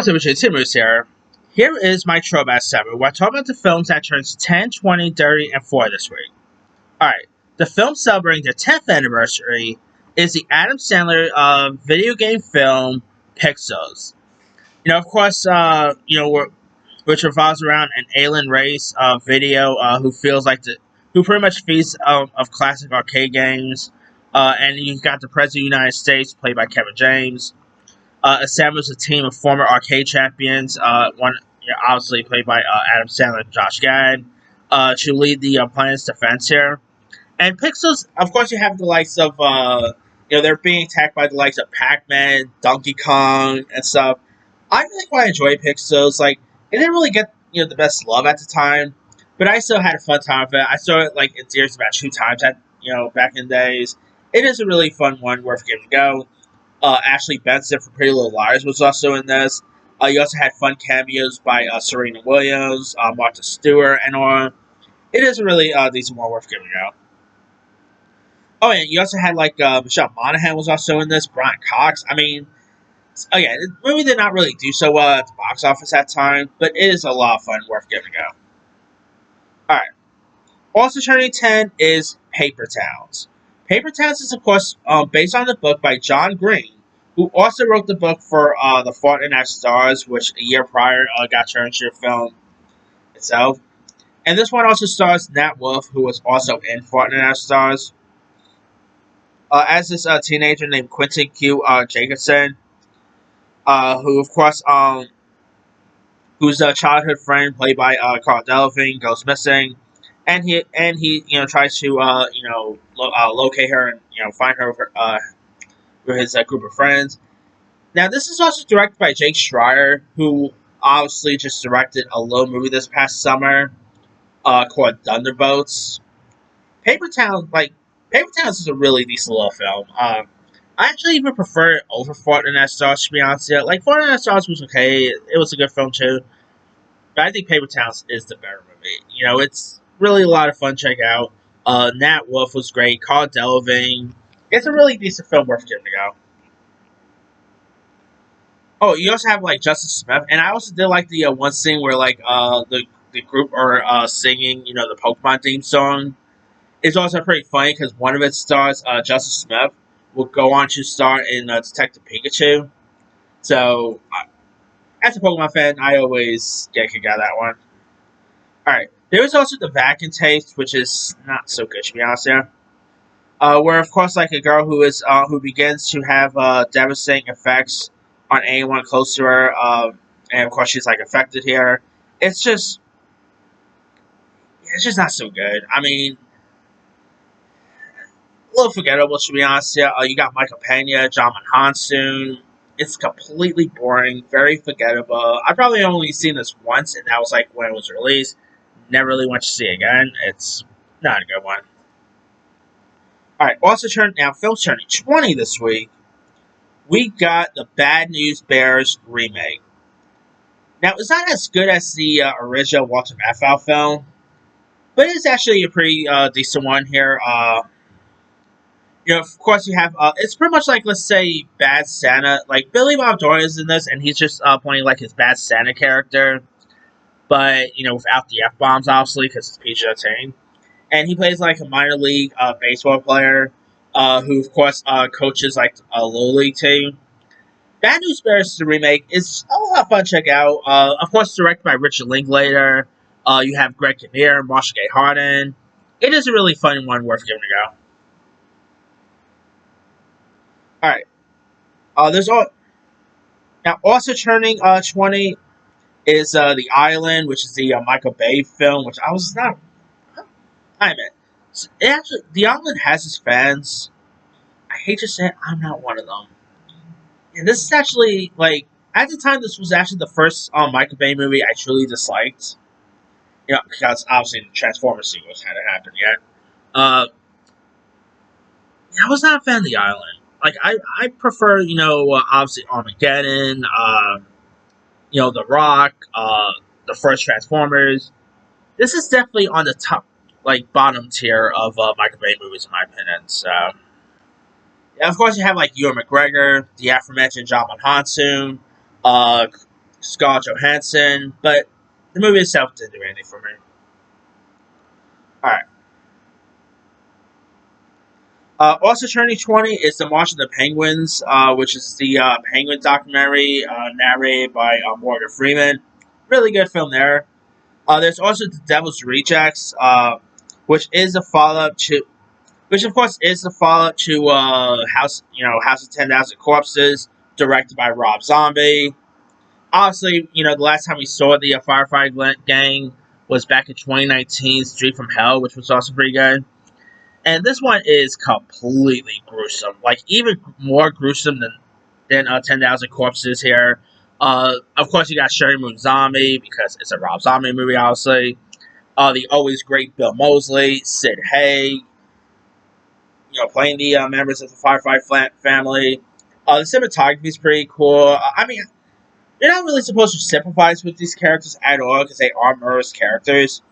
What's up, Tim Moose here. Here is my Throwback 7. We're talking about the films that turns 10, 20, 30, and 40 this week. Alright, the film celebrating their 10th anniversary is the Adam Sandler video game film Pixels. Of course, which revolves around an alien race of video who pretty much feeds of classic arcade games. And you've got the President of the United States, played by Kevin James. Assembles a team of former arcade champions, obviously played by Adam Sandler and Josh Gad, to lead the planet's defense here. And Pixels, of course, you have the likes of, they're being attacked by the likes of Pac-Man, Donkey Kong, and stuff. I really quite enjoy Pixels. Like, it didn't really get, the best love at the time, but I still had a fun time with it. I saw it, in theaters about 2 times back in the days. It is a really fun one, worth giving a go. Ashley Benson from Pretty Little Liars was also in this. You also had fun cameos by Serena Williams, Martha Stewart, and all. It is a really decent one, worth giving a go. Oh, and you also had Michelle Monaghan was also in this. Brian Cox. I mean, again, the movie did not really do so well at the box office at the time, but it is a lot of fun, worth giving a go. All right. Also turning 10 is Paper Towns. Paper Towns is, of course, based on the book by John Green, who also wrote the book for The Fault in Our Stars, which a year prior got turned into a film itself. And this one also stars Nat Wolff, who was also in Fault in Our Stars, as this teenager named Quincy Q. Jacobson, who, of course, whose childhood friend, played by Carl Delving, goes missing. And he tries to locate her and find her with his group of friends. Now this is also directed by Jake Schreier, who obviously just directed a little movie this past summer called Thunderbolts. Paper Towns is a really decent little film. I actually even prefer it over Fault in Our Stars, to be honest. Fault in Our Stars was okay; it was a good film too. But I think Paper Towns is the better movie. It's really a lot of fun to check out. Nat Wolff was great. Carl Delving. It's a really decent film, worth giving a go. Oh, you also have Justin Smith, and I also did the one scene where the group are singing the Pokemon theme song. It's also pretty funny because one of its stars, Justin Smith, will go on to star in Detective Pikachu. So, as a Pokemon fan, I always get a kick out of that one. Alright, there is also the Vatican Tapes, which is not so good, to be honest here. Where, of course, a girl who begins to have devastating effects on anyone close to her, and of course she's affected here. It's just not so good. I mean, a little forgettable, to be honest here. You got Michael Pena, John Monsoon. It's completely boring, very forgettable. I've probably only seen this once, and that was when it was released. Never really want to see it again. It's not a good one. Alright, also films turning 20 this week. We got the Bad News Bears remake. Now, it's not as good as the original Walter Matthau film, but it's actually a pretty decent one here. Of course, you have, it's pretty much let's say, Bad Santa. Billy Bob Thornton is in this, and he's just playing, his Bad Santa character. But, without the F-bombs, obviously, because it's PG-13. And he plays, a minor league baseball player, who, of course, coaches, a low league team. Bad News Bears, the remake, is a lot of fun to check out. Of course, directed by Richard Linklater. You have Greg Kinnear, Marshall Gay Harden. It is a really fun one, worth giving a go. Alright. Now, also turning 20 is The Island, which is the Michael Bay film, which I was not... I mean, The Island has its fans. I hate to say it, I'm not one of them. And this is actually, at the time, this was actually the first Michael Bay movie I truly disliked. Because obviously the Transformers sequels hadn't happened yet. I was not a fan of The Island. I prefer, obviously Armageddon, The Rock, the first Transformers. This is definitely on the top, bottom tier of Michael Bay movies, in my opinion. So, yeah, of course, you have Ewan McGregor, the aforementioned John Monsoon, Scarlett Johansson, but the movie itself didn't do anything for me. Alright. Also turning 20 is The March of the Penguins, which is the Penguin documentary narrated by Morgan Freeman. Really good film there. There's also The Devil's Rejects, which is a follow-up to, which of course is the follow-up to House of 10,000 Corpses, directed by Rob Zombie. Honestly, the last time we saw the Firefighter Gang was back in 2019, Street from Hell, which was also pretty good. And this one is completely gruesome, like even more gruesome than 10,000 Corpses here. Of course, you got Sherry Moon Zombie because it's a Rob Zombie movie, obviously. The always great Bill Moseley, Sid Haig, playing the members of the Firefighter family. The cinematography is pretty cool. I mean, you're not really supposed to sympathize with these characters at all because they are murderous characters.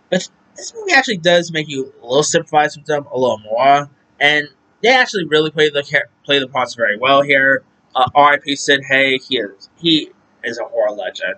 But this movie actually does make you a little sympathize with them a little more, and they actually really play the parts very well here. R.I.P. Sid Haig, he is a horror legend.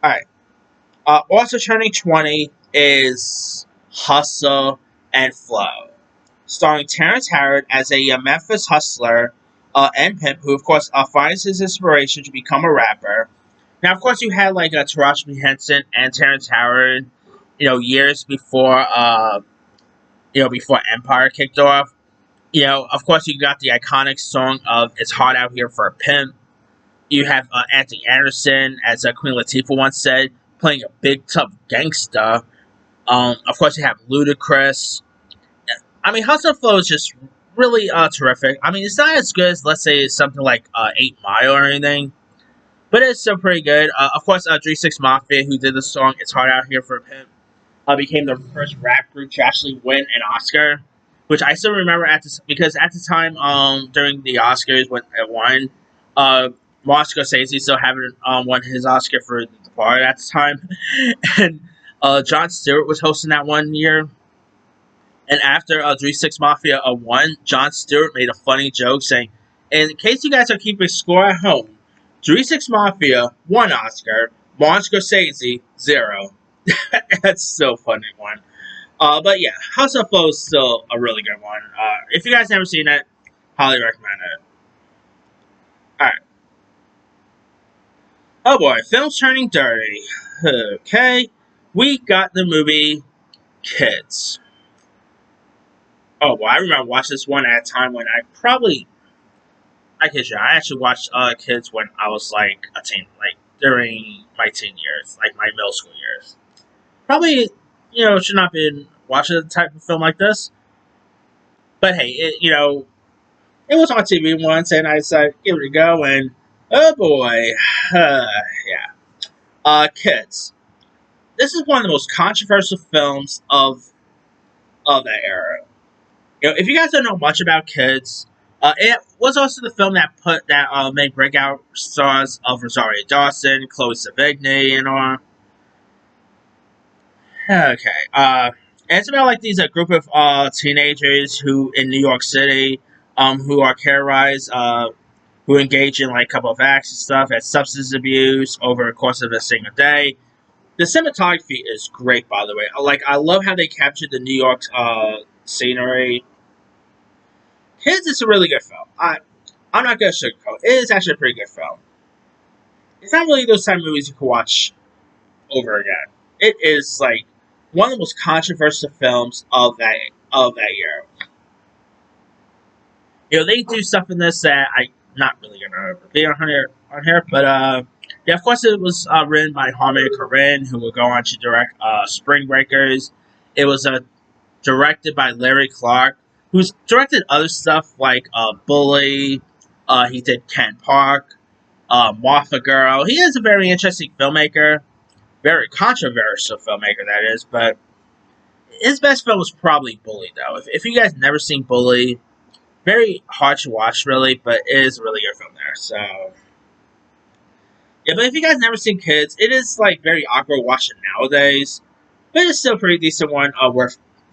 All right. Also turning 20 is Hustle and Flow, starring Terrence Howard as a Memphis hustler and pimp who, of course, finds his inspiration to become a rapper. Now, of course, you had like Taraji P. Henson and Terrence Howard, years before Empire kicked off. Of course, you got the iconic song of "It's Hard Out Here for a Pimp." You have Anthony Anderson, as Queen Latifah once said, playing a big tough gangsta. Of course, you have Ludacris. I mean, Hustle Flow is just really terrific. I mean, it's not as good as, let's say, something like 8 Mile or anything, but it's still pretty good. Of course, 3 6 Mafia, who did the song "It's Hard Out Here for a Pimp," became the first rap group to actually win an Oscar, which I still remember because at the time, during the Oscars when it won, Martin Scorsese still haven't won his Oscar for The Departed at the time, and Jon Stewart was hosting that one year. And after 3 6 Mafia won, Jon Stewart made a funny joke saying, "In case you guys are keeping score at home, 3 6 Mafia, 1 Oscar, Martin Scorsese, 0. That's so funny one. But yeah, House of Flow is still a really good one. If you guys never seen it, highly recommend it. Alright. Oh boy, film's turning dirty. Okay. We got the movie Kids. Oh boy, I remember watching this one at a time when I kid you, I actually watched Kids when I was like a teen, like during my teen years, like my middle school years. Probably, should not been watching a type of film like this. But hey, it was on TV once, and I decided give it a go, and oh boy, yeah. Kids. This is one of the most controversial films of that era. If you guys don't know much about Kids, it was also the film that made breakout stars of Rosario Dawson, Chloe Sevigny, and all. Okay. And it's about like these group of teenagers who in New York City, who are terrorized, who engage in like a couple of acts and stuff, as substance abuse over the course of a single day. The cinematography is great, by the way. I love how they captured the New York scenery. Kids is a really good film. I'm not gonna sugarcoat. It is actually a pretty good film. It's not really those type of movies you can watch over again. It is like one of the most controversial films of that year. They do stuff in this that I'm not really gonna repeat on here, but yeah, of course, it was written by Harmony Korine, who will go on to direct Spring Breakers. It was directed by Larry Clark, who's directed other stuff like Bully. He did Ken Park, Martha Girl. He is a very interesting filmmaker, very controversial filmmaker, that is. But his best film was probably Bully, though. If you guys never seen Bully, very hard to watch, really, but it is a really good film there. So yeah, but if you guys never seen Kids, it is like very awkward watching nowadays, but it's still a pretty decent one.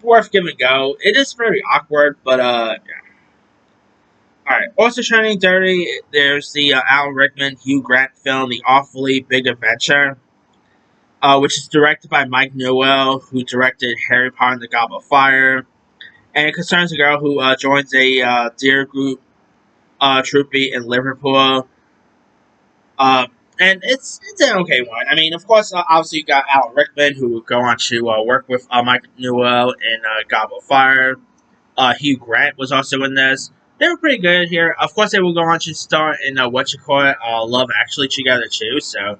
Worth giving a go. It is very awkward, but yeah. All right. Also shining dirty, there's the Alan Rickman, Hugh Grant film, The Awfully Big Adventure, which is directed by Mike Newell, who directed Harry Potter and the Goblet of Fire, and it concerns a girl who joins a deer group troopy in Liverpool. Uh, and it's an okay one. I mean, of course, obviously you got Alan Rickman, who would go on to work with Mike Newell in Goblet of Fire. Hugh Grant was also in this. They were pretty good here. Of course, they will go on to star in Love Actually together too. So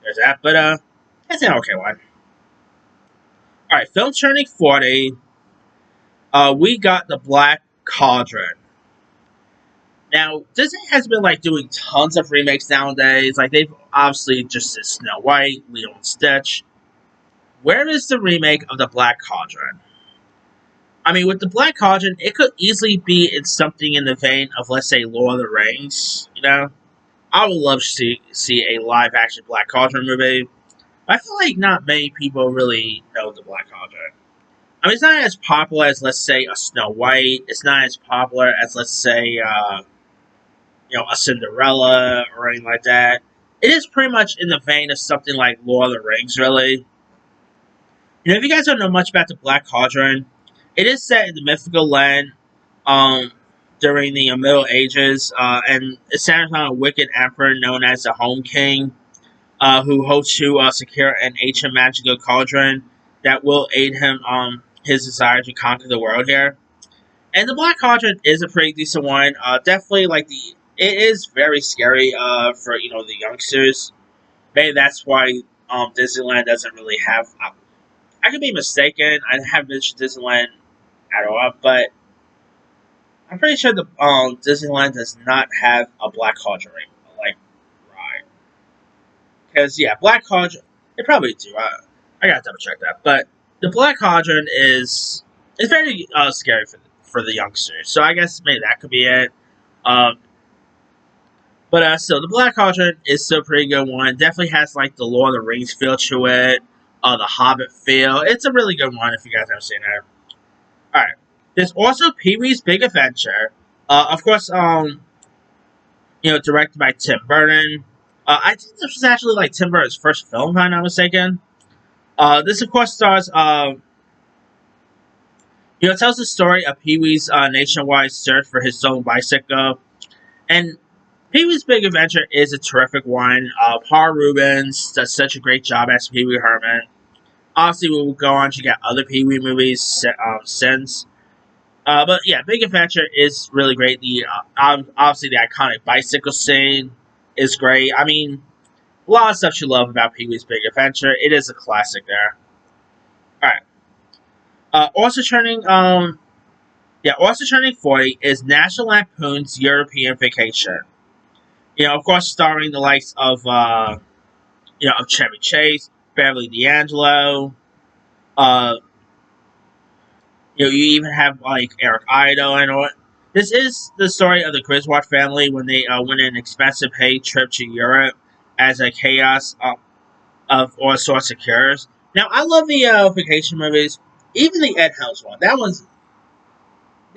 there's that. But it's an okay one. All right, film turning 40. We got the Black Cauldron. Now, Disney has been like doing tons of remakes nowadays. Like they've obviously just did Snow White, Lilo and Stitch. Where is the remake of the Black Cauldron? I mean, with the Black Cauldron, it could easily be in something in the vein of, let's say, Lord of the Rings. You know, I would love to see a live action Black Cauldron movie. I feel like not many people really know the Black Cauldron. I mean, it's not as popular as, let's say, a Snow White. It's not as popular as, let's say, a Cinderella or anything like that. It is pretty much in the vein of something like Lord of the Rings, really. If you guys don't know much about the Black Cauldron, it is set in the mythical land during the Middle Ages, and it centers on a wicked emperor known as the Home King, who hopes to secure an ancient magical cauldron that will aid him his desire to conquer the world here. And the Black Cauldron is a pretty decent one. Definitely, it is very scary for the youngsters. Maybe that's why Disneyland doesn't really have. I could be mistaken. I haven't been to Disneyland at all, but I'm pretty sure the Disneyland does not have a Black Cauldron ride. Because Black Cauldron, they probably do. I gotta double check that. But the Black Cauldron is very scary for the youngsters. So I guess maybe that could be it. But still, the Black Cauldron is still a pretty good one. Definitely has like the Lord of the Rings feel to it, the Hobbit feel. It's a really good one if you guys haven't seen it. All right. There's also Pee Wee's Big Adventure. Of course, directed by Tim Burton. I think this was actually like Tim Burton's first film, if I'm not mistaken. This of course stars, it tells the story of Pee Wee's nationwide search for his own bicycle, and Pee Wee's Big Adventure is a terrific one. Paul Reubens does such a great job as Pee Wee Herman. Obviously, we will go on to get other Pee Wee movies since. But yeah, Big Adventure is really great. The obviously the iconic bicycle scene is great. I mean, a lot of stuff you love about Pee Wee's Big Adventure. It is a classic there. All right. Also turning 40 is National Lampoon's European Vacation. Of course, starring the likes of of Chevy Chase, Beverly D'Angelo. You even have like Eric Idle and all. This is the story of the Griswold family when they went on an expensive paid trip to Europe as a chaos of all sorts occurs. Now, I love the vacation movies, even the Ed Helms one. The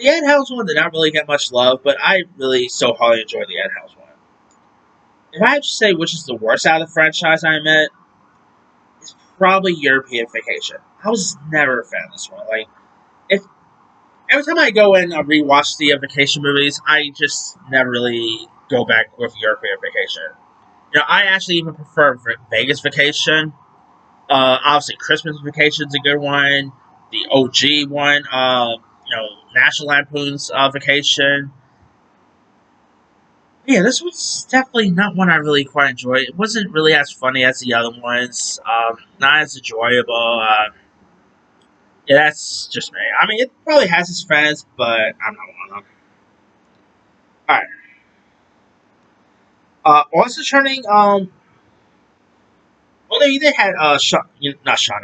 Ed Helms one did not really get much love, but I really so highly enjoyed the Ed Helms one. If I have to say which is the worst out of the franchise I admit, it's probably European Vacation. I was never a fan of this one. Every time I go and rewatch the vacation movies, I just never really go back with European Vacation. I actually even prefer Vegas Vacation. Obviously, Christmas Vacation is a good one. The OG one, National Lampoon's Vacation. Yeah, this was definitely not one I really quite enjoyed. It wasn't really as funny as the other ones. Not as enjoyable. Yeah, that's just me. I mean, it probably has its fans, but I'm not one of them. Alright. Also turning, well, they had, not Sean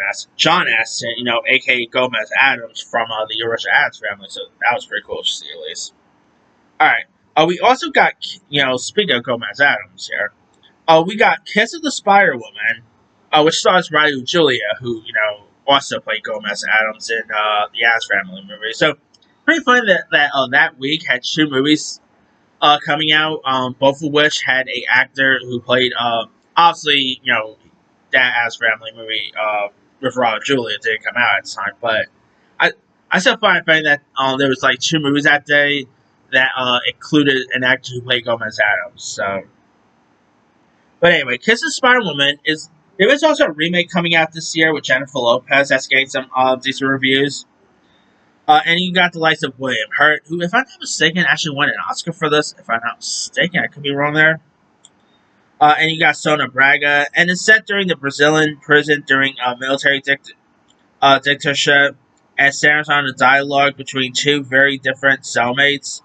Astin, John Astin, aka Gomez Adams from the original Adams family, so that was pretty cool to see at least. Alright. We also got, speaking of Gomez Adams here, we got Kiss of the Spider Woman, which stars Raul Julia, who, also played Gomez Adams in the Adams Family movie. So, pretty funny that that week had two movies coming out, both of which had a actor who played, obviously, that Addams Family movie with Robert Julia didn't come out at the time, but I I still find it funny that there was like two movies that day that included an actor who played Gomez Adams. So, but anyway, Kiss the Spider Woman is there is also a remake coming out this year with Jennifer Lopez that's getting some decent reviews. And you got the likes of William Hurt, who, if I'm not mistaken, actually won an Oscar for this. If I'm not mistaken, I could be wrong there. And you got Sona Braga, and it's set during the Brazilian prison during a military dictatorship, and centers on a dialogue between two very different cellmates.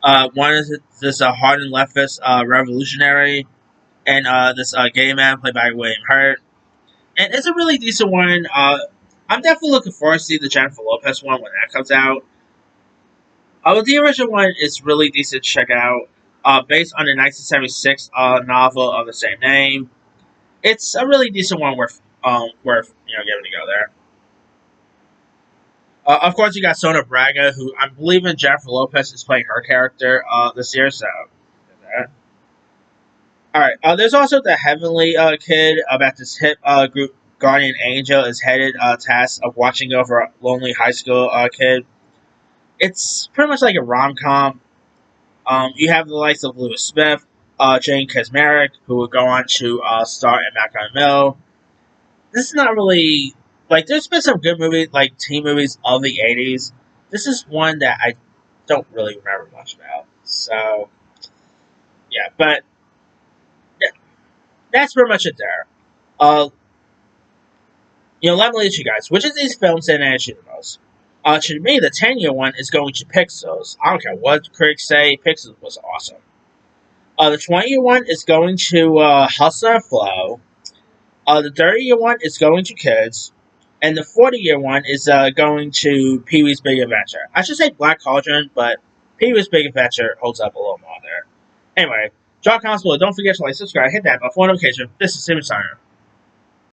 One is this hardened leftist revolutionary, and this gay man played by William Hurt. And it's a really decent one. I'm definitely looking forward to see the Jennifer Lopez one when that comes out. The original one is really decent to check out. Based on the 1976 novel of the same name, it's a really decent one worth giving a go there. Of course, you got Sona Braga, who I believe in Jennifer Lopez is playing her character this year. So, all right. There's also the Heavenly Kid about this hip group. Guardian Angel is headed tasked of watching over a lonely high school kid. It's pretty much like a rom com. You have the likes of Lewis Smith, Jane Kaczmarek, who will go on to star in Malcolm and Mill. This is not really like there's been some good movies like teen movies of the '80s. This is one that I don't really remember much about. So yeah, but yeah, that's pretty much it there. Uh, let me ask you guys, which of these films entertained you the most? To me, the 10-year one is going to Pixels. I don't care what critics say, Pixels was awesome. The 20-year one is going to Hustle and Flow. The 30-year one is going to Kids. And the 40-year one is going to Pee Wee's Big Adventure. I should say Black Cauldron, but Pee Wee's Big Adventure holds up a little more there. Anyway, drop comments below. Don't forget to like, subscribe, hit that bell for notification. This is Simon Signer.